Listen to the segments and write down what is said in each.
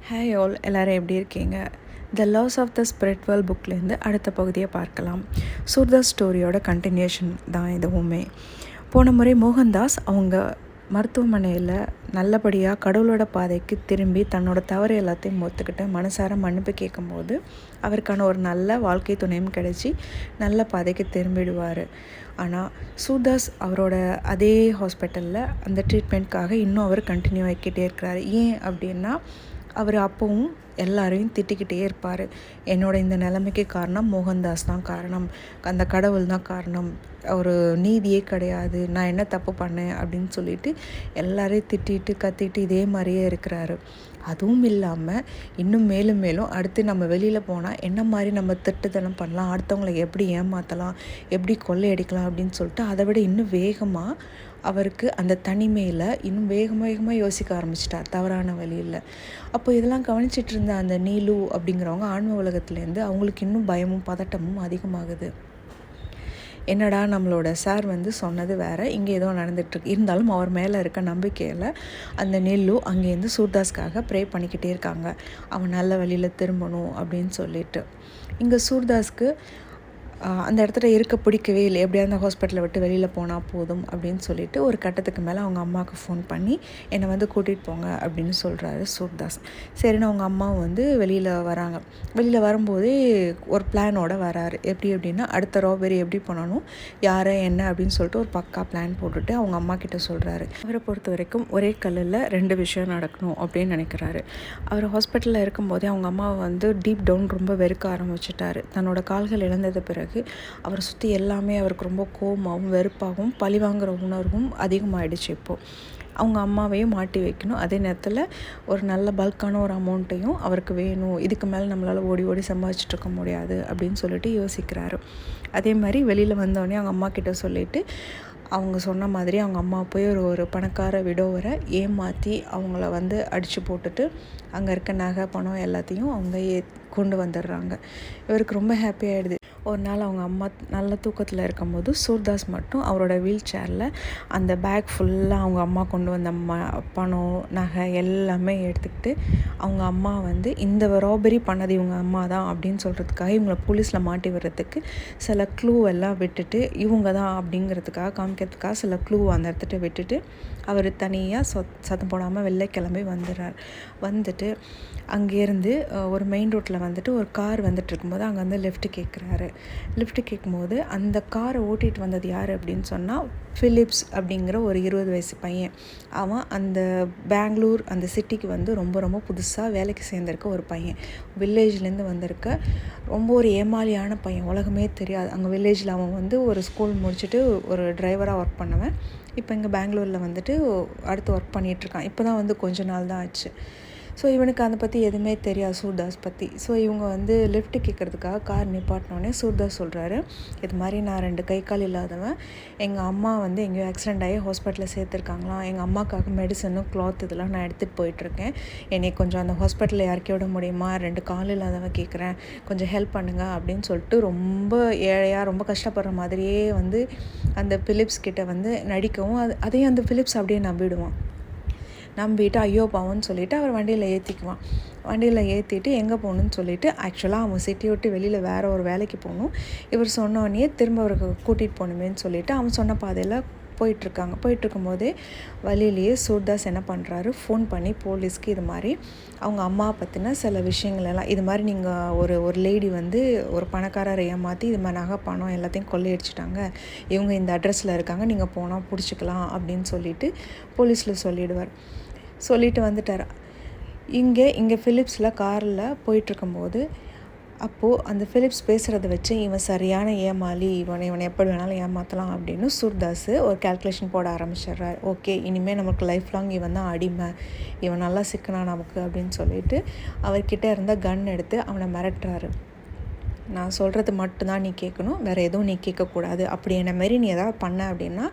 Hi all, எல்லோரும் எப்படி இருக்கீங்க? த லாஸ் ஆஃப் த ஸ்பிரிச்சுவல் புக்லேருந்து அடுத்த பகுதியை பார்க்கலாம். சூர்தாஸ் ஸ்டோரியோட கண்டினியூஷன் தான் இதுவுமே. போன முறை மோகன்தாஸ் அவங்க மருத்துவமனையில் நல்லபடியாக கடவுளோட பாதைக்கு திரும்பி தன்னோட தவறு எல்லாத்தையும் ஒத்துக்கிட்டு மனசார மன்னிப்பு கேட்கும்போது அவருக்கான ஒரு நல்ல வாழ்க்கை துணையும் கிடைச்சி நல்ல பாதைக்கு திரும்பிடுவார். ஆனால் சூர்தாஸ் அவரோட அதே ஹாஸ்பிட்டலில் அந்த ட்ரீட்மெண்ட்காக இன்னும் அவர் கண்டினியூ ஆகிக்கிட்டே இருக்கிறார். ஏன் அப்படின்னா அவர் அப்போவும் எல்லாரையும் திட்டிக்கிட்டே இருப்பார். என்னோட இந்த நிலைமைக்கு காரணம் மோகன்தாஸ் தான் காரணம், அந்த கடவுள் தான் காரணம், ஒரு நீதியே கிடையாது, நான் என்ன தப்பு பண்ணேன் அப்படின்னு சொல்லிட்டு எல்லாரையும் திட்டிட்டு கத்திட்டு இதே மாதிரியே இருக்கிறாரு. அதுவும் இல்லாமல் இன்னும் மேலும் மேலும் அடுத்து நம்ம வெளியில் போனால் என்ன மாதிரி நம்ம திட்டுத்தனம் பண்ணலாம், அடுத்தவங்களை எப்படி ஏமாற்றலாம், எப்படி கொள்ளையடிக்கலாம் அப்படின்னு சொல்லிட்டு அதை விட இன்னும் வேகமாக அவருக்கு அந்த தனிமையில் இன்னும் வேகமாக யோசிக்க ஆரம்பிச்சிட்டார் தவறான வழியில். அப்போ இதெல்லாம் கவனிச்சிட்டு இருந்த அந்த நீலு அப்படிங்கிறவங்க ஆன்ம உலகத்துலேருந்து அவங்களுக்கு இன்னும் பயமும் பதட்டமும் அதிகமாகுது. என்னடா நம்மளோட சார் சொன்னது வேறு, இங்கே ஏதோ நடந்துகிட்ருக்கு, இருந்தாலும் அவர் மேலே இருக்க நம்பிக்கையில் அந்த நீலு அங்கேருந்து சூர்தாஸ்க்காக ப்ரே பண்ணிக்கிட்டே இருக்காங்க, அவன் நல்ல வழியில் திரும்பணும் அப்படின்னு சொல்லிட்டு. இங்கே சூர்தாஸ்க்கு அந்த இடத்துல இருக்க பிடிக்கவே இல்லை, எப்படியா அந்த ஹாஸ்பிட்டலை விட்டு வெளியில் போனால் போதும் அப்படின்னு சொல்லிட்டு ஒரு கட்டத்துக்கு மேலே அவங்க அம்மாவுக்கு ஃபோன் பண்ணி என்னை கூட்டிகிட்டு போங்க அப்படின்னு சொல்கிறாரு சூர்தாஸ். சரின்னு அவங்க அம்மாவும் வெளியில் வராங்க. வெளியில் வரும்போதே ஒரு பிளானோட வராரு. எப்படி அப்படின்னா அடுத்த ராபரி எப்படி பண்ணணும், யாரை என்ன அப்படின்னு சொல்லிட்டு ஒரு பக்கா பிளான் போட்டுட்டு அவங்க அம்மா கிட்ட சொல்கிறாரு. அவரை பொறுத்த வரைக்கும் ஒரே கல்லில் 2 விஷயம் நடக்கணும் அப்படின்னு நினைக்கிறாரு. அவர் ஹாஸ்பிட்டலில் இருக்கும்போதே அவங்க அம்மாவை டீப் டவுன் ரொம்ப வெறுக்க ஆரம்பிச்சிட்டாரு. தன்னோட கால்கள் இழந்தது பிறகு அவரை சுற்றி எல்லாமே அவருக்கு ரொம்ப கோபமாகவும் வெறுப்பாகவும் பழிவாங்கிற உணர்வும் அதிகமாகிடுச்சு. இப்போது அவங்க அம்மாவையும் மாட்டி வைக்கணும், அதே நேரத்தில் ஒரு நல்ல பல்கான ஒரு அமௌண்ட்டையும் அவருக்கு வேணும், இதுக்கு மேலே நம்மளால் ஓடி ஓடி சம்பாதிச்சிட்ருக்க முடியாது அப்படின்னு சொல்லிட்டு யோசிக்கிறாரு. அதே மாதிரி வெளியில் வந்தோடனே அவங்க அம்மா கிட்ட சொல்லிவிட்டு அவங்க சொன்ன மாதிரி அவங்க அம்மா போய் ஒரு பணக்கார விடோவரை ஏமாற்றி அவங்கள அடித்து போட்டுட்டு அங்கே இருக்க நகை பணம் எல்லாத்தையும் அவங்க கொண்டு வந்துடுறாங்க. இவருக்கு ரொம்ப ஹாப்பி ஆகிடுது. ஒரு நாள் அவங்க அம்மா நல்ல தூக்கத்தில் இருக்கும்போது சூர்தாஸ் மட்டும் அவரோட வீல் சேரில் அந்த பேக் ஃபுல்லாக அவங்க அம்மா கொண்டு வந்த பணம் நகை எல்லாமே எடுத்துக்கிட்டு அவங்க அம்மா இந்த ராபரி பண்ணது இவங்க அம்மா தான் அப்படின்னு சொல்கிறதுக்காக இவங்களை போலீஸில் மாட்டி வர்றதுக்கு சில க்ளூ எல்லாம் விட்டுட்டு இவங்க தான் அப்படிங்கிறதுக்காக காமிக்கிறதுக்காக சில க்ளூ அந்த இடத்துட்டு விட்டுட்டு அவர் தனியாக சத்தம் போடாமல் வெளில கிளம்பி வந்துட்டு அங்கேருந்து ஒரு மெயின் ரோட்டில் ஒரு கார் இருக்கும்போது அங்கே லிஃப்ட் கேட்குறாரு. லிஃப்ட் கேட்கும்போது அந்த காரை ஓட்டிகிட்டு வந்தது யார் அப்படின்னு சொன்னால் ஃபிலிப்ஸ் அப்படிங்கிற ஒரு 20 வயசு பையன். அவன் அந்த பெங்களூர் அந்த சிட்டிக்கு ரொம்ப ரொம்ப புதுசாக வேலைக்கு சேர்ந்திருக்க ஒரு பையன். வில்லேஜ்லேருந்து வந்திருக்க ரொம்ப ஒரு ஏமாளியான பையன், உலகமே தெரியாது. அங்கே வில்லேஜில் அவன் ஒரு ஸ்கூல் முடிச்சுட்டு ஒரு டிரைவராக ஒர்க் பண்ணவன் இப்போ இங்கே பெங்களூரில் அடுத்து ஒர்க் பண்ணிகிட்ருக்கான். இப்போ தான் கொஞ்ச நாள் தான் ஆச்சு. ஸோ இவனுக்கு அதை பற்றி எதுவுமே தெரியாது சூர்தாஸ் பற்றி. ஸோ இவங்க லிஃப்ட் கேட்குறதுக்காக கார் நிப்பாட்டினோடனே சூர்தாஸ் சொல்கிறாரு, இது மாதிரி நான் 2 கை கால் இல்லாதவன், எங்கள் அம்மா எங்கேயோ ஆக்சிடெண்ட் ஆகி ஹாஸ்பிட்டலில் சேர்த்துருக்காங்களாம், எங்கள் அம்மாவுக்காக மெடிசனும் கிளாத் இதெல்லாம் நான் எடுத்துகிட்டு போயிட்டுருக்கேன், என்னை கொஞ்சம் அந்த ஹாஸ்பிட்டலில் இறக்கி விட முடியுமா, 2 கால் இல்லாதவன் கேட்குறேன், கொஞ்சம் ஹெல்ப் பண்ணுங்க அப்படின்னு சொல்லிட்டு ரொம்ப ஏழையாக ரொம்ப கஷ்டப்படுற மாதிரியே அந்த பிலிப்ஸ் கிட்ட நடிக்கவும் அதையும் அந்த பிலிப்ஸ் அப்படியே நம்பிட்டு ஐயோ பாவம்னு சொல்லிவிட்டு அவர் வண்டியில் ஏற்றிக்குவான். வண்டியில் ஏற்றிட்டு எங்கே போகணுன்னு சொல்லிவிட்டு ஆக்சுவலாக அவன் சிட்டியை விட்டு வெளியில் வேறு ஒரு வேலைக்கு போகணும், இவர் சொன்னோடனே திரும்ப அவருக்கு கூட்டிகிட்டு போகணுமேன்னு சொல்லிவிட்டு அவன் சொன்ன பாதையில் போயிட்டுருக்கும்போதே வழியிலேயே சூர்தாஸ் என்ன பண்ணுறாரு, ஃபோன் பண்ணி போலீஸ்க்கு இது மாதிரி அவங்க அம்மா பற்றின சில விஷயங்களெல்லாம், இது மாதிரி நீங்கள் ஒரு லேடி ஒரு பணக்காரரை ஏமாற்றி இது மாதிரி நகை பணம் எல்லாத்தையும் கொள்ளையடிச்சிட்டாங்க, இவங்க இந்த அட்ரஸில் இருக்காங்க, நீங்கள் போனால் பிடிச்சிக்கலாம் அப்படின்னு சொல்லிட்டு போலீஸில் சொல்லிட்டு வந்துட்டார். இங்கே ஃபிலிப்ஸில் காரில் போயிட்டுருக்கும்போது அப்போது அந்த ஃபிலிப்ஸ் பேசுகிறத வச்சு இவன் சரியான ஏமாளி, இவனை எப்படி வேணாலும் ஏமாற்றலாம் அப்படின்னு சூர்தாஸ் ஒரு கால்குலேஷன் போட ஆரம்பிச்சிடுறாரு. ஓகே, இனிமேல் நமக்கு லைஃப் லாங் இவன் தான் அடிமை, இவன் நல்லா சிக்கனான் நமக்கு அப்படின்னு சொல்லிட்டு அவர்கிட்ட இருந்த கன் எடுத்து அவனை மிரட்டுறாரு. நான் சொல்கிறது மட்டும்தான் நீ கேட்கணும், வேறு எதுவும் நீ கேட்கக்கூடாது, அப்படி என்ன மாரி நீ எதாவது பண்ண அப்படின்னா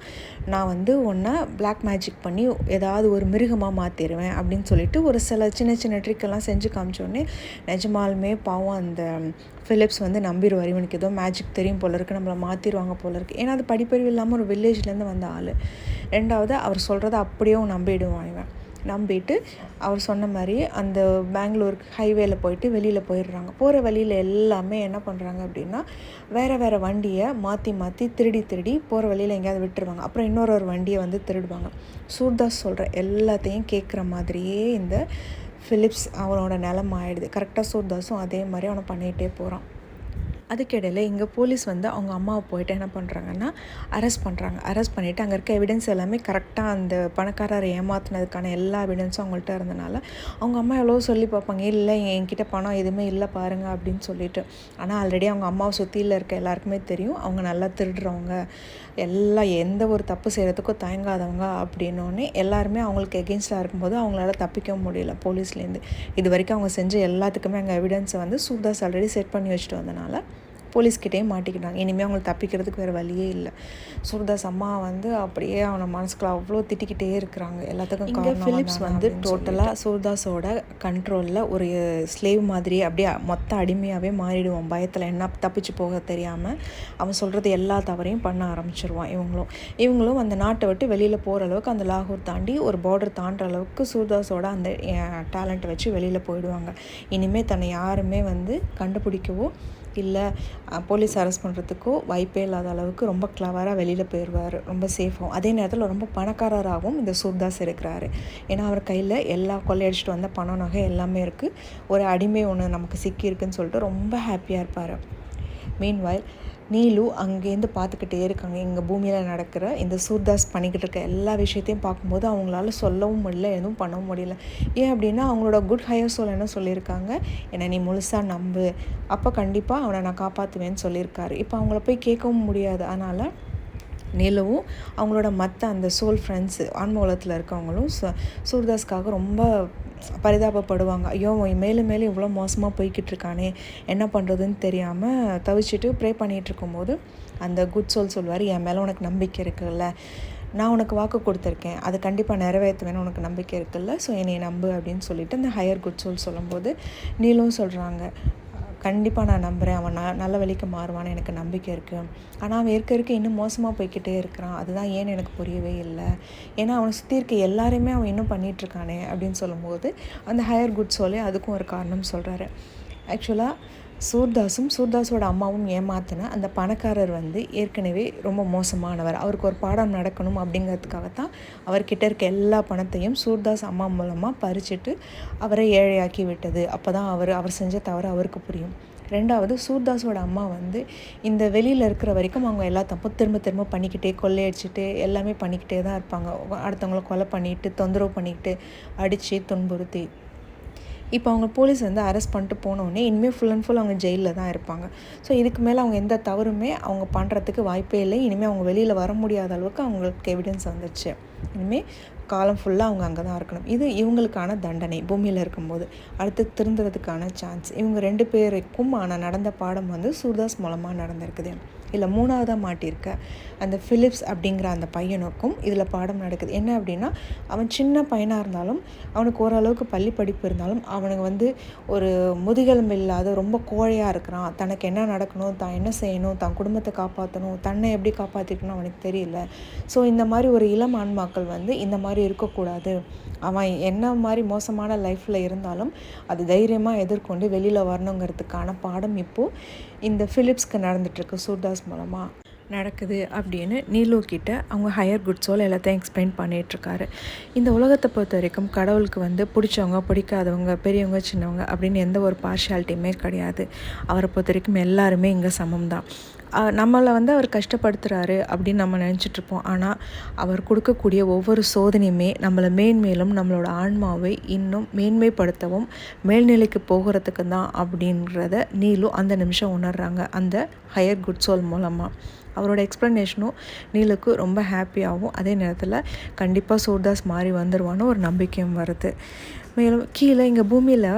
நான் உன்னை பிளாக் மேஜிக் பண்ணி ஏதாவது ஒரு மிருகமாக மாற்றிடுவேன் அப்படின்னு சொல்லிட்டு ஒரு சில சின்ன சின்ன ட்ரிக்கெல்லாம் செஞ்சு காமிச்சோடனே நிஜமாலுமே பாவம் அந்த ஃபிலிப்ஸ் நம்பிடுவார், இவனுக்கு ஏதோ மேஜிக் தெரியும் போல இருக்குது, நம்மளை மாற்றிடுவாங்க போல இருக்குது. ஏன்னா அது படிப்பறிவு இல்லாமல் ஒரு வில்லேஜ்லேருந்து வந்த ஆள். 2வது அவர் சொல்கிறத அப்படியே நம்பிடுவான் இவன். நம்பிட்டு அவர் சொன்ன மாதிரி அந்த பெங்களூருக்கு ஹைவேல போயிட்டு வெளியில் போயிடுறாங்க. போகிற வழியில் எல்லாமே என்ன பண்ணுறாங்க அப்படின்னா வேறு வண்டியை மாற்றி திருடி போகிற வழியில் எங்கேயாவது விட்டுருவாங்க. அப்புறம் இன்னொரு வண்டியை வந்து திருடுவாங்க. சூர்தாஸ் சொல்கிற எல்லாத்தையும் கேட்குற மாதிரியே இந்த ஃபிலிப்ஸ் அவனோட நிலம் ஆயிடுது. கரெக்டாக சூர்தாஸும் அதே மாதிரி அவனை பண்ணிகிட்டே போகிறான். அதுக்கிடையில் இங்கே போலீஸ் வந்து அவங்க அம்மாவை போயிட்டு என்ன பண்ணுறாங்கன்னா அரெஸ்ட் பண்ணிவிட்டு அங்கே இருக்க எவிடன்ஸ் எல்லாமே கரெக்டாக அந்த பணக்காரரை ஏமாற்றினதுக்கான எல்லா எவிடன்ஸும் அவங்கள்ட்ட இருந்தனால அவங்க அம்மா எவ்வளோ சொல்லி பார்ப்பாங்க, இல்லை என்கிட்ட பணம் எதுவுமே இல்லை பாருங்கள் அப்படின்னு சொல்லிட்டு. ஆனால் ஆல்ரெடி அவங்க அம்மாவை சுற்றியில் இருக்க எல்லாருக்குமே தெரியும் அவங்க நல்லா திருடுறவங்க, எல்லாம் எந்த ஒரு தப்பு செய்கிறதுக்கும் தயங்காதவங்க அப்படின்னோடனே எல்லாருமே அவங்களுக்கு எகென்ஸ்டாக இருக்கும்போது அவங்களால தப்பிக்க முடியல போலீஸ்லேருந்து. இது வரைக்கும் அவங்க செஞ்ச எல்லாத்துக்குமே அங்கே எவிடன்ஸை வந்து சூர்தாஸ் ஆல்ரெடி செட் பண்ணி வச்சுட்டு வந்தனால போலீஸ்கிட்டேயும் மாட்டிக்கிட்டாங்க. இனிமேல் அவங்களுக்கு தப்பிக்கிறதுக்கு வேறு வழியே இல்லை. சூர்தாஸ் அம்மா வந்து அப்படியே அவனை மனசுக்குள்ள அவ்வளோ திட்டிக்கிட்டே இருக்கிறாங்க. எல்லாத்துக்கும் இங்கே ஃபிலிப்ஸ் வந்து டோட்டலாக சூர்தாஸோட கண்ட்ரோலில் ஒரு ஸ்லேவ் மாதிரி அப்படியே மொத்த அடிமையாகவே மாறிடுவான். பயத்தில் என்ன தப்பிச்சு போக தெரியாமல் அவன் சொல்கிறது எல்லா தவறையும் பண்ண ஆரம்பிச்சிருவான். இவங்களும் அந்த நாட்டை விட்டு வெளியில் போகிற அளவுக்கு அந்த லாகூர் தாண்டி ஒரு பார்டர் தாண்டுற அளவுக்கு சூர்தாஸோட அந்த டேலண்ட்டை வச்சு வெளியில் போயிடுவாங்க. இனிமேல் தன்னை யாருமே வந்து கண்டுபிடிக்கவோ இல்லை போலீஸ் அரெஸ்ட் பண்ணுறதுக்கோ வாய்ப்பே இல்லாத அளவுக்கு ரொம்ப கிளவராக வெளியில் போயிடுவார். ரொம்ப சேஃபாகவும் அதே நேரத்தில் ரொம்ப பணக்காரராகவும் இந்த சூர்தாஸ் இருக்கிறாரு. ஏன்னா அவர் கையில் எல்லா கொள்ளையடிச்சிட்டு வந்த பணம் நகை எல்லாமே இருக்குது. ஒரு அடிமை ஒன்று நமக்கு சிக்கியிருக்குன்னு சொல்லிட்டு ரொம்ப ஹாப்பியாக இருப்பார். மீன்வாயில் நீலு அங்கேருந்து பார்த்துக்கிட்டே இருக்காங்க. எங்கள் பூமியில் நடக்கிற இந்த சூர்தாஸ் பண்ணிக்கிட்டு இருக்க எல்லா விஷயத்தையும் பார்க்கும்போது அவங்களால சொல்லவும் முடியல, எதுவும் பண்ணவும் முடியல. ஏன் அப்படின்னா அவங்களோட குட் ஹையர் சோல் என்ன சொல்லியிருக்காங்க, என்னை நீ முழுசாக நம்பு, அப்போ கண்டிப்பாக அவனை நான் காப்பாற்றுவேன்னு சொல்லியிருக்காரு. இப்போ அவங்கள போய் கேட்கவும் முடியாது. அதனால் நீலவும் அவங்களோட மற்ற அந்த சோல் ஃப்ரெண்ட்ஸு ஆன்ம உலகத்தில் இருக்கவங்களும் சூர்தாஸ்க்காக ரொம்ப பரிதாபப்படுவாங்க. ஐயோ மேலும் இவ்வளோ மோசமாக போய்கிட்டு இருக்கானே, என்ன பண்ணுறதுன்னு தெரியாமல் தவிச்சிட்டு ப்ரே பண்ணிகிட்டு இருக்கும்போது அந்த குட் சோல் சொல்வார், என் மேலே உனக்கு நம்பிக்கை இருக்குல்ல, நான் உனக்கு வாக்கு கொடுத்துருக்கேன், அது கண்டிப்பாக நிறைவேற்றுவேன்னு உனக்கு நம்பிக்கை இருக்குல்ல, ஸோ என்னை நம்பு அப்படின்னு சொல்லிட்டு அந்த ஹையர் குட் சோல் சொல்லும்போது நீலும் சொல்கிறாங்க, கண்டிப்பாக நான் நம்புகிறேன், அவன் நல்ல வழிக்கு மாறுவான்னு எனக்கு நம்பிக்கை இருக்குது. ஆனால் அவன் இருக்க இன்னும் மோசமாக போய்கிட்டே இருக்கிறான், அதுதான் ஏன்னு எனக்கு புரியவே இல்லை. ஏன்னா அவனை சுற்றி இருக்க எல்லாரையுமே அவன் இன்னும் பண்ணிகிட்ருக்கானே அப்படின்னு சொல்லும்போது அந்த ஹையர் குட் சோலே அதுக்கும் ஒரு காரணம் சொல்கிறாரு. ஆக்சுவலாக சூர்தாஸோட அம்மாவும் ஏமாத்தின அந்த பணக்காரர் வந்து ஏற்கனவே ரொம்ப மோசமானவர். அவருக்கு ஒரு பாடம் நடக்கணும் அப்படிங்கிறதுக்காகத்தான் அவர்கிட்ட இருக்க எல்லா பணத்தையும் சூர்தாஸ் அம்மா மூலமாக பறிச்சுட்டு அவரை ஏழையாக்கி விட்டது. அப்போ தான் அவர் செஞ்ச தவறு அவருக்கு புரியும். ரெண்டாவது, சூர்தாஸோட அம்மா வந்து இந்த வெளியில் இருக்கிற வரைக்கும் அவங்க எல்லா தப்பும் திரும்ப பண்ணிக்கிட்டே கொள்ளையடிச்சிட்டு எல்லாமே பண்ணிக்கிட்டே தான் இருப்பாங்க. அடுத்தவங்கள கொலை பண்ணிட்டு தொந்தரவு பண்ணிக்கிட்டு அடித்து துன்புறுத்தி. இப்போ அவங்க போலீஸ் வந்து அரெஸ்ட் பண்ணிட்டு போனோடனே இனிமேல் ஃபுல் அண்ட் ஃபுல் அவங்க ஜெயிலில் தான் இருப்பாங்க. ஸோ இதுக்கு மேலே அவங்க எந்த தவறுமே அவங்க பண்ணுறதுக்கு வாய்ப்பே இல்லை. இனிமேல் அவங்க வெளியில் வர முடியாத அளவுக்கு அவங்களுக்கு எவிடன்ஸ் வந்துடுச்சு. இனிமேல் காலம் ஃபுல்லாக அவங்க அங்கே தான் இருக்கணும். இது இவங்களுக்கான தண்டனை பூமியில் இருக்கும்போது. அடுத்து திருந்துறதுக்கான சான்ஸ் இவங்க 2 பேருக்கும் ஆனால் நடந்த பாடம் வந்து சூர்தாஸ் மூலமாக நடந்திருக்குது. இல்லை 3ஆவதாக மாட்டியிருக்க அந்த ஃபிலிப்ஸ் அப்படிங்கிற அந்த பையனுக்கும் இதில் பாடம் நடக்குது. என்ன அப்படின்னா, அவன் சின்ன பையனாக இருந்தாலும் அவனுக்கு ஓரளவுக்கு பள்ளி படிப்பு இருந்தாலும் அவனுக்கு வந்து ஒரு முதுகெலும்பு இல்லாத ரொம்ப கோழையாக இருக்கிறான். தனக்கு என்ன நடக்கணும், தான் என்ன செய்யணும், தான் குடும்பத்தை காப்பாற்றணும், தன்னை எப்படி காப்பாற்றிக்கணும் அவனுக்கு தெரியல. ஸோ இந்த மாதிரி ஒரு இளம் ஆண்மாக்கள் வந்து இந்த மாதிரி இருக்கக்கூடாது. அவன் என்ன மாதிரி மோசமான லைஃப்பில் இருந்தாலும் அது தைரியமாக எதிர்கொண்டு வெளியில் வரணுங்கிறதுக்கான பாடம் இப்போது இந்த ஃபிலிப்ஸ்க்கு நடந்துகிட்ருக்கு, சூர்தாஸ் மூலமாக நடக்குது அப்படின்னு நீலு கிட்ட அவங்க ஹையர் குட் சோல் எல்லாத்தையும் எக்ஸ்பிளைன் பண்ணிகிட்ருக்காரு. இந்த உலகத்தை பொறுத்த வரைக்கும் கடவுளுக்கு வந்து பிடிச்சவங்க பிடிக்காதவங்க பெரியவங்க சின்னவங்க அப்படின்னு எந்த ஒரு பார்ஷியாலிட்டியுமே கிடையாது. அவரை பொறுத்த வரைக்கும் எல்லாருமே இங்கே சமம் தான். நம்மளை வந்து அவர் கஷ்டப்படுத்துகிறாரு அப்படின்னு நம்ம நினச்சிட்ருப்போம். ஆனால் அவர் கொடுக்கக்கூடிய ஒவ்வொரு சோதனையுமே நம்மளை மேன்மேலும் நம்மளோட ஆன்மாவை இன்னும் மேன்மைப்படுத்தவும் மேல்நிலைக்கு போகிறதுக்கு தான் அப்படின்றத நீலு அந்த நிமிஷம் உணர்றாங்க அந்த ஹையர் குட் சோல் மூலமாக. அவரோட எக்ஸ்ப்ளனேஷனும் நீலுக்கு ரொம்ப ஹாப்பியாகவும் அதே நேரத்தில் கண்டிப்பாக சூர்தாஸ் மாறி வந்துடுவான்னு ஒரு நம்பிக்கையும் வருது. மேலும் கீழே இங்கே பூமியில்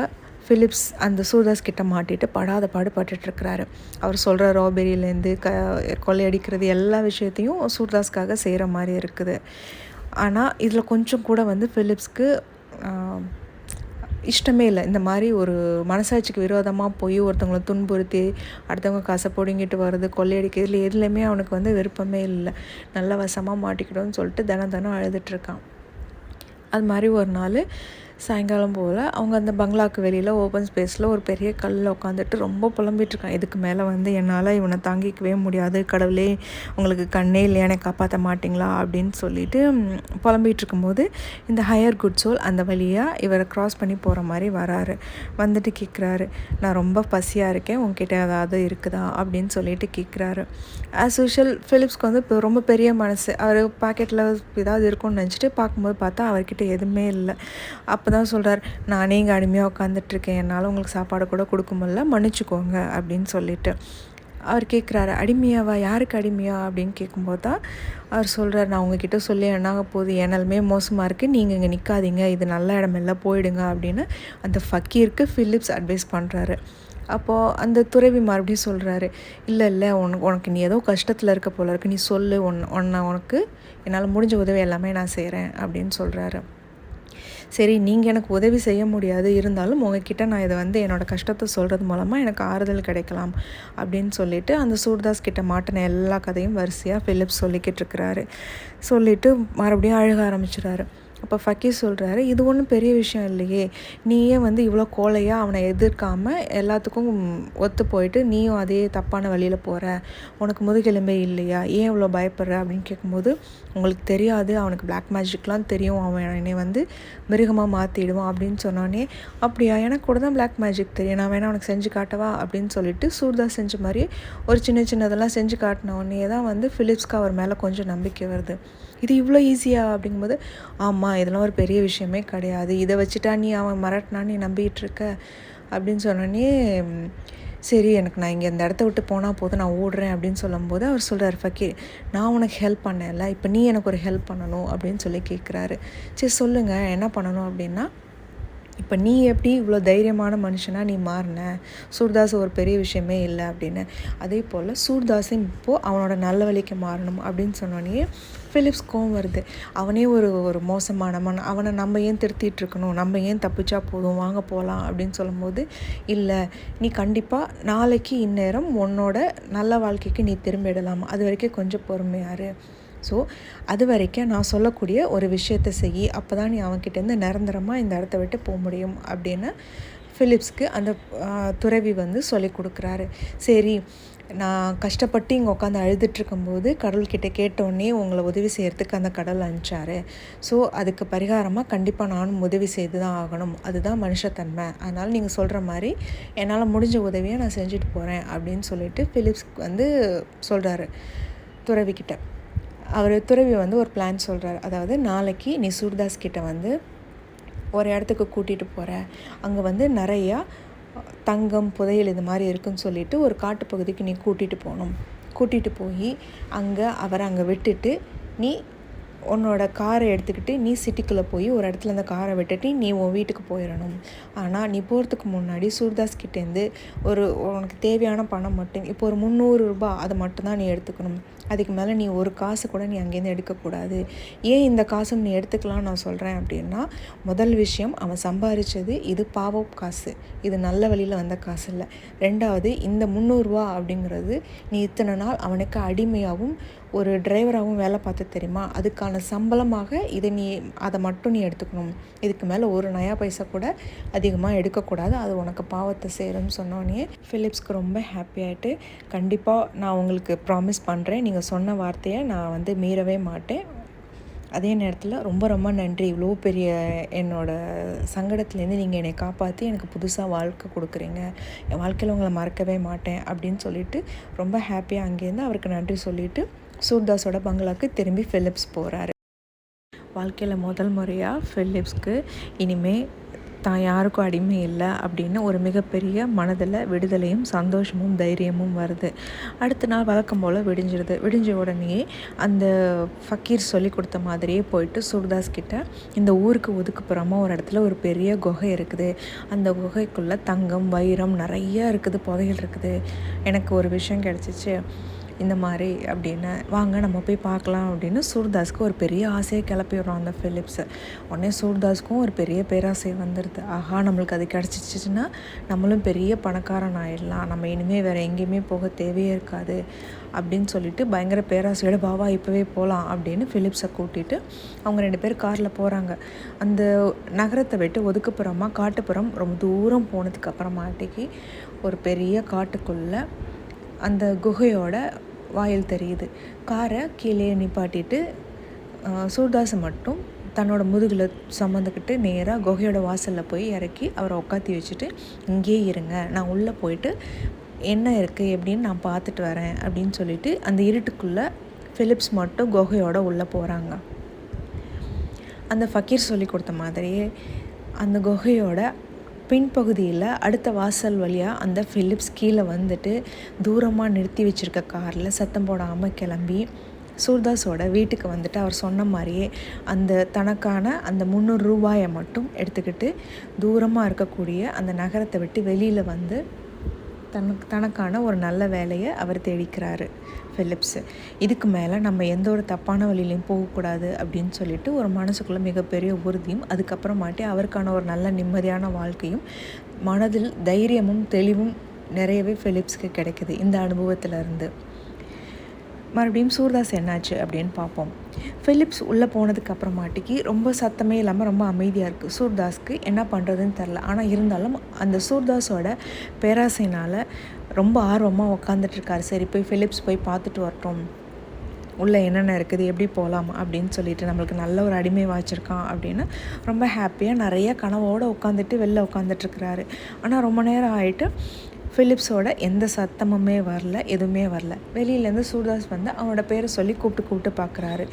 ஃபிலிப்ஸ் அந்த சூர்தாஸ் கிட்ட மாட்டிட்டு பாடுபட்டுருக்கிறாரு. அவர் சொல்கிற ராபெரியிலேருந்து கொள்ளையடிக்கிறது எல்லா விஷயத்தையும் சூர்தாஸ்க்காக செய்கிற மாதிரி இருக்குது. ஆனால் இதில் கொஞ்சம் கூட வந்து ஃபிலிப்ஸ்க்கு இஷ்டமே இல்லை. இந்த மாதிரி ஒரு மனசாட்சிக்கு விரோதமாக போய் ஒருத்தவங்களை துன்புறுத்தி அடுத்தவங்க காசை பிடுங்கிட்டு வர்றது, கொள்ளையடிக்க, இதில் எதுலேயுமே அவனுக்கு வந்து விருப்பமே இல்லை. நல்ல வசமாக மாட்டிக்கிட்டோன்னு சொல்லிட்டு தினம் அழுதுட்ருக்கான். அது மாதிரி ஒரு நாள் சாயங்காலம் போல் அவங்க அந்த பங்களாவுக்கு வெளியில் ஓப்பன் ஸ்பேஸில் ஒரு பெரிய கல்லில் உட்காந்துட்டு ரொம்ப புலம்பிகிட்ருக்கான். இதுக்கு மேலே வந்து என்னால் இவனை தாங்கிக்கவே முடியாது, கடவுளே உங்களுக்கு கண்ணே இல்லையா, என்னை காப்பாற்ற மாட்டிங்களா அப்படின்னு சொல்லிட்டு புலம்பிகிட்டு இருக்கும்போது இந்த ஹையர் குட் சோல் அந்த வழியாக இவரை க்ராஸ் பண்ணி போகிற மாதிரி வராரு. வந்துட்டு கேட்குறாரு, நான் ரொம்ப பசியாக இருக்கேன், உங்ககிட்ட ஏதாவது இருக்குதா அப்படின்னு சொல்லிட்டு கேட்குறாரு. ஆஸ் யூஷுவல் ஃபிலிப்ஸ்க்கு வந்து இப்போ ரொம்ப பெரிய மனசு. அவர் பாக்கெட்டில் ஏதாவது இருக்கும்னு நினச்சிட்டு பார்க்கும்போது பார்த்தா அவர்கிட்ட எதுவுமே இல்லை. அப்போ தான் சொல்கிறார், நானே இங்கே அடிமையாக உட்காந்துட்ருக்கேன், என்னால் உங்களுக்கு சாப்பாடு கூட கொடுக்க முடியல, மன்னிச்சிக்கோங்க அப்படின்னு சொல்லிட்டு. அவர் கேட்குறாரு, அடிமையாவா, யாருக்கு அடிமையா அப்படின்னு கேட்கும்போது தான் அவர் சொல்கிறார், நான் உங்ககிட்ட சொல்லி என்னாக போகுது, என் நிலமே மோசமாக இருக்குது, நீங்கள் இங்கே நிற்காதீங்க, இது நல்ல இடமெல்லாம் போயிடுங்க அப்படின்னு அந்த ஃபக்கீருக்கு ஃபிலிப்ஸ் அட்வைஸ் பண்ணுறாரு. அப்போது அந்த துறவி மறுபடியும் சொல்கிறாரு, இல்லை உனக்கு நீ ஏதோ கஷ்டத்தில் இருக்க போல இருக்கு, நீ சொல்லு, உனக்கு என்னால் முடிஞ்ச உதவி எல்லாமே நான் செய்கிறேன் அப்படின்னு சொல்கிறாரு. சரி, நீங்கள் எனக்கு உதவி செய்ய முடியாது, இருந்தாலும் உங்ககிட்ட நான் இதை வந்து என்னோடய கஷ்டத்தை சொல்கிறது மூலமாக எனக்கு ஆறுதல் கிடைக்கலாம் அப்படின்னு சொல்லிட்டு அந்த சூர்தாஸ் கிட்ட மாட்டின எல்லா கதையும் வரிசையாக ஃபிலிப்ஸ் சொல்லிக்கிட்டு இருக்கிறாரு. சொல்லிவிட்டு மறுபடியும் அழுக ஆரம்பிச்சிடாரு. அப்போ ஃபக்கீர் சொல்கிறாரு, இது ஒன்றும் பெரிய விஷயம் இல்லையே, நீயே வந்து இவ்வளோ கோழையாக அவனை எதிர்க்காமல் எல்லாத்துக்கும் ஒத்து போயிட்டு நீயும் அதே தப்பான வழியில் போகிற, உனக்கு முதுகெலும்பே இல்லையா, ஏன் இவ்வளோ பயப்படுற அப்படின்னு கேட்கும்போது, உங்களுக்கு தெரியாது, அவனுக்கு பிளாக் மேஜிக்லாம் தெரியும், அவன் என்னை வந்து மிருகமாக மாற்றிடுவான் அப்படின்னு சொன்னோன்னே, அப்படியா, எனக்கு கூட தான் பிளாக் மேஜிக் தெரியும், நான் வேணா அவனுக்கு செஞ்சு காட்டவா அப்படின்னு சொல்லிட்டு சூர்தாஸ் செஞ்ச மாதிரி ஒரு சின்னதெல்லாம் செஞ்சு காட்டினோடனே தான் வந்து ஃபிலிப்ஸ்க்கு அவர் மேலே கொஞ்சம் நம்பிக்கை வருது. இது இவ்வளோ ஈஸியாக அப்படிங்கும்போது, ஆமாம், இதெல்லாம் ஒரு பெரிய விஷயமே கிடையாது, இதை வச்சுட்டா நீ அவன் மிரட்டினான்னு நீ நம்பிகிட்டு இருக்க அப்படின்னு சொன்னோடனே, சரி, நான் இங்கே இந்த இடத்த விட்டு போனால் போதும், நான் ஓடுறேன் அப்படின்னு சொல்லும்போது அவர் சொல்கிறார், ஃபக்கீர், நான் உனக்கு ஹெல்ப் பண்ணல, இப்போ நீ எனக்கு ஒரு ஹெல்ப் பண்ணணும் அப்படின்னு சொல்லி கேட்குறாரு. சரி சொல்லுங்கள், என்ன பண்ணணும் அப்படின்னா, இப்போ நீ எப்படி இவ்வளோ தைரியமான மனுஷனாக நீ மாறின, சூர்தாஸ் ஒரு பெரிய விஷயமே இல்லை அப்படின்னு, அதே போல் சூர்தாஸும் இப்போது அவனோட நல்ல வழிக்கு மாறணும் அப்படின்னு சொன்னோன்னே ஃபிலிப்ஸ் கோவம் வருது. அவனே ஒரு மோசமானவன், அவனை நம்ம ஏன் திருத்திட்டு இருக்கணும், நம்ம ஏன் தப்பிச்சா போதும், வாங்க போகலாம் அப்படின்னு சொல்லும்போது, இல்லை, நீ கண்டிப்பாக நாளைக்கு இந்நேரம் உன்னோட நல்ல வாழ்க்கைக்கு நீ திரும்பிடலாம், அது வரைக்கும் கொஞ்சம் பொறுமையாரு. ஸோ அது வரைக்கும் நான் சொல்லக்கூடிய ஒரு விஷயத்தை செய், அப்போ தான் நீ அவன்கிட்டேருந்து நிரந்தரமாக இந்த இடத்த விட்டு போக முடியும் அப்படின்னு ஃபிலிப்ஸ்க்கு அந்த துறவி வந்து சொல்லி கொடுக்குறாரு. சரி, நான் கஷ்டப்பட்டு இங்கே உட்காந்து அழுதுட்டுருக்கும்போது கடவுள்கிட்ட கேட்டோடனே உங்களை உதவி செய்கிறதுக்கு அந்த கடவுள் அனுப்பிச்சாரு. ஸோ அதுக்கு பரிகாரமாக கண்டிப்பாக நானும் உதவி செய்து தான் ஆகணும், அதுதான் மனுஷத்தன்மை, அதனால் நீங்கள் சொல்கிற மாதிரி என்னால் முடிஞ்ச உதவியை நான் செஞ்சுட்டு போகிறேன் அப்படின்னு சொல்லிட்டு ஃபிலிப்ஸ்க்கு வந்து சொல்கிறாரு துறவிக்கிட்ட. துறவி வந்து ஒரு பிளான் சொல்கிறார். அதாவது, நாளைக்கு நீ சூர்தாஸ் கிட்ட வந்து ஒரு இடத்துக்கு கூட்டிகிட்டு போகிற, அங்கே வந்து நிறையா தங்கம் புதையல் இது மாதிரி இருக்குன்னு சொல்லிட்டு ஒரு காட்டுப்பகுதிக்கு நீ கூட்டிகிட்டு போய் அவரை அங்கே விட்டுட்டு நீ உன்னோட காரை எடுத்துக்கிட்டு நீ சிட்டிக்குள்ளே போய் ஒரு இடத்துல அந்த காரை விட்டுட்டு நீ உன் வீட்டுக்கு போயிடணும். ஆனால் நீ போகிறதுக்கு முன்னாடி சூர்தாஸ் கிட்டேருந்து உனக்கு தேவையான பணம் மட்டும், இப்போ ஒரு 300 ரூபாய், அதை மட்டும்தான் நீ எடுத்துக்கணும். அதுக்கு மேலே நீ ஒரு காசு கூட நீ அங்கேருந்து எடுக்கக்கூடாது. ஏன் இந்த காசும் நீ எடுத்துக்கலாம்னு நான் சொல்கிறேன் அப்படின்னா, முதல் விஷயம், அவன் சம்பாதிச்சது இது பாவ காசு, இது நல்ல வழியில் வந்த காசு இல்லை. ரெண்டாவது, இந்த 300 ரூபா அப்படிங்கிறது நீ இத்தனை நாள் அவனுக்கு அடிமையாகவும் ஒரு டிரைவராகவும் வேலை பார்த்து தெரியுமா, அதுக்கான சம்பளமாக அதை மட்டும் நீ எடுத்துக்கணும். இதுக்கு மேலே ஒரு நயா பைசா கூட அதிகமாக எடுக்கக்கூடாது, அது உனக்கு பாவத்தை சேரும்னு சொன்னோன்னே ஃபிலிப்ஸ்க்கு ரொம்ப ஹாப்பி ஆகிட்டு, கண்டிப்பாக நான் உங்களுக்கு ப்ராமிஸ் பண்ணுறேன், நீங்கள் சொன்ன வார்த்தையை நான் வந்து மீறவே மாட்டேன். அதே நேரத்தில் ரொம்ப ரொம்ப நன்றி, இவ்வளோ பெரிய என்னோடய சங்கடத்துலேருந்து நீங்கள் என்னை காப்பாற்றி எனக்கு புதுசாக வாழ்க்கை கொடுக்குறீங்க, என் வாழ்க்கையில் உங்களை மறக்கவே மாட்டேன் அப்படின்னு சொல்லிட்டு ரொம்ப ஹாப்பியாக அங்கேருந்து அவருக்கு நன்றி சொல்லிவிட்டு சூர்தாஸோட பங்களாவுக்கு திரும்பி ஃபிலிப்ஸ் போகிறாரு. வாழ்க்கையில் முதல் முறையாக ஃபிலிப்ஸ்க்கு இனிமேல் தான் யாருக்கும் அடிமை இல்லை அப்படின்னு ஒரு மிகப்பெரிய மனதில் விடுதலையும் சந்தோஷமும் தைரியமும் வருது. அடுத்த நாள் வழக்கம் போல் விடிஞ்ச உடனே அந்த ஃபக்கீர் சொல்லி கொடுத்த மாதிரியே போயிட்டு சூர்தாஸ் கிட்ட, இந்த ஊருக்கு ஒதுக்குப்புறமா ஒரு இடத்துல ஒரு பெரிய குகை இருக்குது, அந்த குகைக்குள்ளே தங்கம் வைரம் நிறையா இருக்குது, புதையல் இருக்குது, எனக்கு ஒரு விஷயம் கிடச்சிச்சு, இந்த மாதிரி அப்படின்னு, வாங்க நம்ம போய் பார்க்கலாம் அப்படின்னு சூர்தாஸ்க்கு ஒரு பெரிய ஆசையை கிளப்பி விடுறோம் அந்த ஃபிலிப்ஸு. உடனே சூர்தாஸ்க்கும் ஒரு பெரிய பேராசை வந்துடுது. ஆஹா, நம்மளுக்கு அது கிடச்சிச்சின்னா நம்மளும் பெரிய பணக்காரன் ஆகிடலாம், நம்ம இனிமேல் வேறு எங்கேயுமே போக தேவையே இருக்காது அப்படின்னு சொல்லிட்டு பயங்கர பேராசையோட பாவா இப்போவே போகலாம் அப்படின்னு ஃபிலிப்ஸை கூட்டிகிட்டு அவங்க 2 பேர் காரில் போகிறாங்க. அந்த நகரத்தை விட்டு ஒதுக்குப்புறமாக காட்டுப்புறம் ரொம்ப தூரம் போனதுக்கு அப்புறமாட்டிக்கு ஒரு பெரிய காட்டுக்குள்ளே அந்த குகையோட வாயில் தெரியுது. காரை கீழே நிப்பாட்டிட்டு சூர்தாஸை மட்டும் தன்னோட முதுகில் சுமந்துக்கிட்டு நேராக குகையோட வாசலில் போய் இறக்கி அவரை உட்காத்தி வச்சுட்டு, இங்கேயே இருங்க, நான் உள்ளே போயிட்டு என்ன இருக்குது எப்படின்னு நான் பார்த்துட்டு வரேன் அப்படின்னு சொல்லிட்டு அந்த இருட்டுக்குள்ளே ஃபிலிப்ஸ் மட்டும் குகையோட உள்ளே போகிறாங்க. அந்த ஃபக்கீர் சொல்லி கொடுத்த மாதிரியே அந்த குகையோட பின்பகுதியில் அடுத்த வாசல் வழியாக அந்த ஃபிலிப்ஸ் கீழே வந்துட்டு தூரமாக நிறுத்தி வச்சுருக்க காரில் சத்தம் போடாமல் கிளம்பி சூர்தாஸோட வீட்டுக்கு வந்துட்டு அவர் சொன்ன மாதிரியே அந்த தனக்கான அந்த 300 ரூபாயை மட்டும் எடுத்துக்கிட்டு தூரமாக இருக்கக்கூடிய அந்த நகரத்தை விட்டு வெளியில் வந்து தனக்கான ஒரு நல்ல வேலையை அவர் தேடிக்கிறாரு ஃபிலிப்ஸு. இதுக்கு மேலே நம்ம எந்த ஒரு தப்பான வழியிலையும் போகக்கூடாது அப்படின்னு சொல்லிட்டு ஒரு மனசுக்குள்ளே மிகப்பெரிய உறுதியும், அதுக்கப்புறமாட்டி அவருக்கான ஒரு நல்ல நிம்மதியான வாழ்க்கையும், மனதில் தைரியமும் தெளிவும் நிறையவே ஃபிலிப்ஸ்க்கு கிடைக்குது இந்த அனுபவத்திலேருந்து. மறுபடியும் சூர்தாஸ் என்னாச்சு அப்படின்னு பார்ப்போம். ஃபிலிப்ஸ் உள்ளே போனதுக்கு அப்புறமாட்டிக்கு ரொம்ப சத்தமே இல்லாமல் ரொம்ப அமைதியாக இருக்குது. சூர்தாஸ்க்கு என்ன பண்ணுறதுன்னு தெரில. ஆனால் இருந்தாலும் அந்த சூர்தாஸோட பேராசைனால் ரொம்ப ஆர்வமாக உக்காந்துட்ருக்காரு. சரி, போய் ஃபிலிப்ஸ் போய் பார்த்துட்டு வரட்டும், உள்ளே என்னென்ன இருக்குது, எப்படி போகலாம் அப்படின்னு சொல்லிட்டு, நம்மளுக்கு நல்ல ஒரு அடிமை வாய்ச்சிருக்கான் அப்படின்னு ரொம்ப ஹாப்பியாக நிறைய கனவோடு உட்காந்துட்டு வெளில உட்காந்துட்ருக்கிறாரு. ஆனால் ரொம்ப நேரம் ஆகிட்டு ஃபிலிப்ஸோட எந்த சத்தமுமே வரல, எதுவுமே வரல. வெளியிலேருந்து சூர்தாஸ் வந்து அவனோட பேரை சொல்லி கூப்பிட்டு பார்க்குறாரு.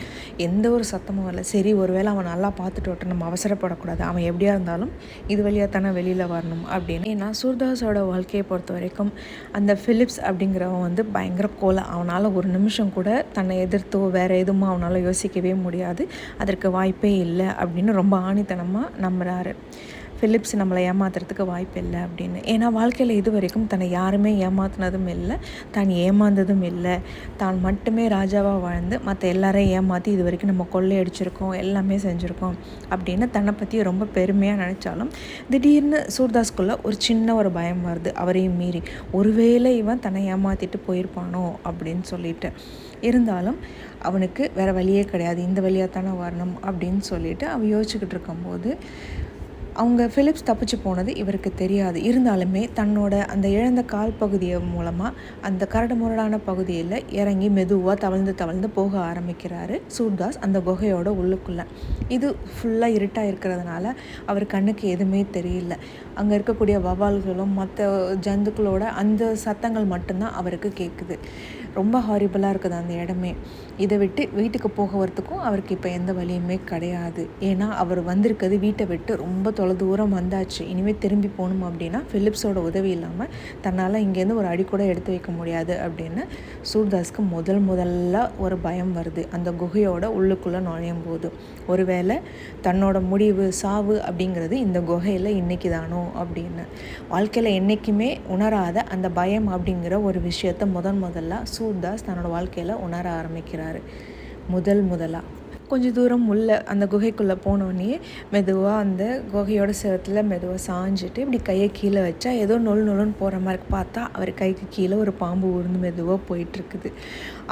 எந்த ஒரு சத்தமும் வரல. சரி, ஒருவேளை அவன் நல்லா பார்த்துட்டு வரட்டும், நம்ம அவசரப்படக்கூடாது, அவன் எப்படியா இருந்தாலும் இது வழியாக தானே வெளியில் வரணும் அப்படின்னு. ஏன்னா சூர்தாஸோட வாழ்க்கையை பொறுத்த வரைக்கும் அந்த ஃபிலிப்ஸ் அப்படிங்கிறவன் வந்து பயங்கர கோலை. அவனால் ஒரு நிமிஷம் கூட தன்னை எதிர்த்தோ வேறு எதுவும் அவனால் யோசிக்கவே முடியாது, அதற்கு வாய்ப்பே இல்லை அப்படின்னு ரொம்ப ஆணித்தனமாக நம்புகிறாரு. ஃபிலிப்ஸ் நம்மளை ஏமாத்துறதுக்கு வாய்ப்பு இல்லை அப்படின்னு. ஏன்னா வாழ்க்கையில் இது வரைக்கும் தன்னை யாருமே ஏமாத்தினதும் இல்லை, தான் ஏமாந்ததும் இல்லை. தான் மட்டுமே ராஜாவாக வாழ்ந்து மற்ற எல்லாரையும் ஏமாற்றி இது வரைக்கும் நம்ம கொள்ளையடிச்சிருக்கோம், எல்லாமே செஞ்சுருக்கோம் அப்படின்னு தன்னை பற்றி ரொம்ப பெருமையாக நினச்சாலும் திடீர்னு சூர்தாஸ்குள்ளே ஒரு சின்ன ஒரு பயம் வருது. அவரையும் மீறி ஒருவேளை இவன் தன்னை ஏமாற்றிட்டு போயிருப்பானோ அப்படின்னு சொல்லிட்டு. இருந்தாலும் அவனுக்கு வேறு வழியே கிடையாது, இந்த வழியாக தானே வரணும் அப்படின்னு சொல்லிட்டு அவன் யோசிச்சுக்கிட்டு இருக்கும்போது அவங்க ஃபிலிப்ஸ் தப்பிச்சு போனது இவருக்கு தெரியாது. இருந்தாலுமே தன்னோட அந்த இழந்த கால் பகுதியை மூலமாக அந்த கரடு முரடான பகுதியில் இறங்கி மெதுவாக தவழ்ந்து போக ஆரம்பிக்கிறாரு சூர்தாஸ் அந்த குகையோட உள்ளுக்குள்ளே. இது ஃபுல்லாக இருட்டாக இருக்கிறதுனால அவர் கண்ணுக்கு எதுவுமே தெரியல. அங்கே இருக்கக்கூடிய வவால்களும் மற்ற ஜந்துக்களோட அந்த சத்தங்கள் மட்டும்தான் அவருக்கு கேட்குது. ரொம்ப ஹாரிபிளாக இருக்குது அந்த இடமே. இதை விட்டு வீட்டுக்கு போகிறதுக்கும் அவருக்கு இப்போ எந்த வழியுமே கிடையாது. ஏன்னா அவர் வந்திருக்கிறது வீட்டை விட்டு ரொம்ப தூரம் வந்தாச்சு. இனிமேல் திரும்பி போகணும் அப்படின்னா ஃபிலிப்ஸோட உதவி இல்லாமல் தன்னால் இங்கேருந்து ஒரு அடி கூட எடுத்து வைக்க முடியாது அப்படின்னு சூர்தாஸ்க்கு முதல்ல ஒரு பயம் வருது அந்த குகையோட உள்ளுக்குள்ளே நுழையும் போது. ஒருவேளை தன்னோட முடிவு சாவு அப்படிங்கிறது இந்த குகையில் இன்றைக்கி தானோ அப்படின்னு. வாழ்க்கையில் என்றைக்குமே உணராத அந்த பயம் அப்படிங்கிற ஒரு விஷயத்தை முதல்ல சூர்தாஸ் தன்னோட வாழ்க்கையில் உணர ஆரம்பிக்கிறாரு. முதலாக கொஞ்சம் தூரம் உள்ள அந்த குகைக்குள்ளே போனோடனே மெதுவாக அந்த குகையோட செவத்தில் மெதுவாக சாஞ்சிட்டு இப்படி கையை கீழே வச்சா ஏதோ நொல்லுன்னு போகிற மாதிரி பார்த்தா அவர் கைக்கு கீழே ஒரு பாம்பு ஊர்ந்து மெதுவாக போயிட்டுருக்குது.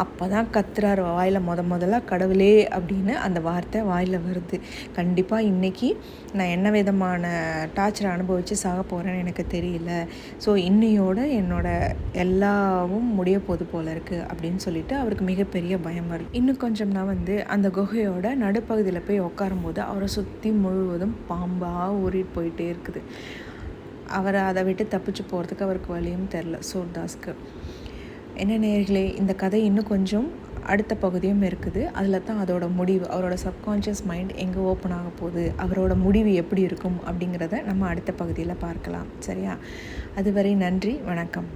அப்போ தான் கத்துறாரு வாயில் முதல்ல கடவுளே அப்படின்னு அந்த வார்த்தை வாயில் வருது. கண்டிப்பாக இன்றைக்கி நான் என்ன விதமான டார்ச்சரை அனுபவித்து சாக போகிறேன்னு எனக்கு தெரியல. ஸோ இன்னையோட என்னோட எல்லாவும் முடிய போது போல் இருக்குது அப்படின்னு சொல்லிட்டு அவருக்கு மிகப்பெரிய பயம் வருது. இன்னும் கொஞ்சம் நான் வந்து அந்த குகையோட நடுப்பகுதியில் போய் உட்காரும்போது அவரை சுற்றி முழுவதும் பாம்பாக ஊறிட்டு போயிட்டே இருக்குது. அவரை அதை விட்டு தப்பிச்சு போகிறதுக்கு அவருக்கு வழியும் தெரில சூர்தாஸ்க்கு. என்ன நேயர்களே, இந்த கதை இன்னும் கொஞ்சம் அடுத்த பகுதியும் இருக்குது. அதில் தான் அதோட முடிவு, அவரோட சப்கான்ஷியஸ் மைண்ட் எங்கே ஓப்பன் ஆக போகுது, அவரோட முடிவு எப்படி இருக்கும் அப்படிங்கிறத நம்ம அடுத்த பகுதியில் பார்க்கலாம். சரியா? அதுவரை நன்றி, வணக்கம்.